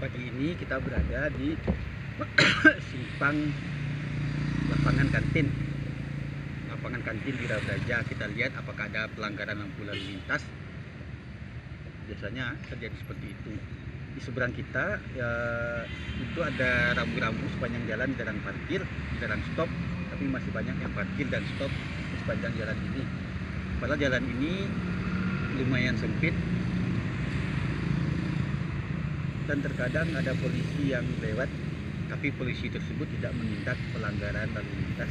Pagi ini kita berada di simpang lapangan kantin di Rabraja. Kita lihat apakah ada pelanggaran lampu lalu lintas. Biasanya terjadi seperti itu. Di seberang kita ya, itu ada rambu-rambu sepanjang jalan, jarang parkir, jarang stop, tapi masih banyak yang parkir dan stop di sepanjang jalan ini. Padahal jalan ini lumayan sempit dan terkadang ada polisi yang lewat, tapi polisi tersebut tidak menindak pelanggaran lalu lintas.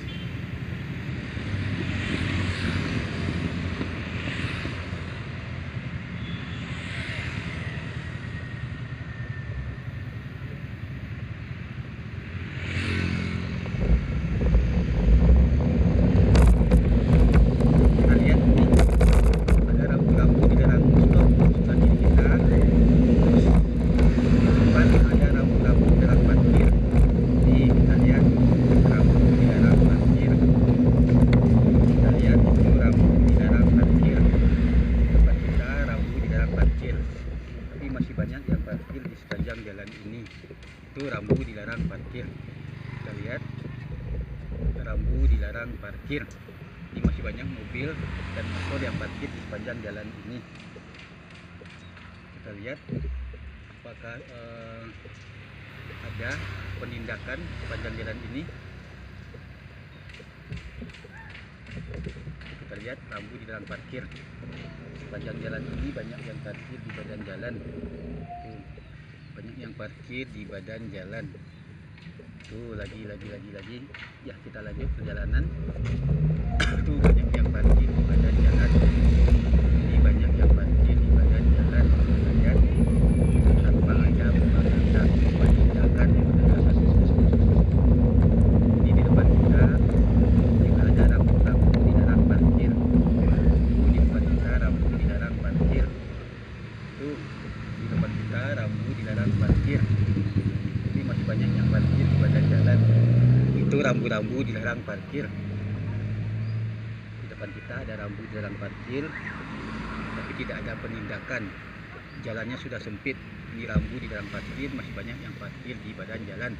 Kita lihat ini ada rambu-rambu di dalam stop sebelah kiri kita. Ada rambu-rambu dilarang parkir. Nih kita lihat rambu dilarang parkir. Kita lihat itu rambu dilarang parkir. Tempat kita rambu dilarang parkir. Tapi masih banyak yang parkir di sepanjang jalan ini. Itu rambu dilarang parkir. Kita lihat rambu dilarang parkir. Ini masih banyak mobil dan motor yang parkir di sepanjang jalan ini. Kita lihat apakah ada penindakan sepanjang jalan ini. Kita lihat rambu dilarang parkir. Sepanjang jalan ini banyak yang parkir di badan jalan. Tuh, banyak yang parkir di badan jalan. Tuh lagi. Ya kita lanjut perjalanan. Tuh banyak yang parkir di badan jalan. Ini banyak yang parkir di badan jalan. Kita lihat tanpa ada penindakan yang benar. Ini di depan kita juga ada rambu-rambu dilarang parkir. Di depan kita rambu dilarang parkir. Tuh di depan kita rambu dilarang parkir. Tapi masih banyak yang parkir di badan jalan. Itu rambu-rambu dilarang parkir. Di depan kita ada rambu dilarang parkir, tapi tidak ada penindakan. Jalannya sudah sempit. Ini rambu dilarang parkir, masih banyak yang parkir di badan jalan.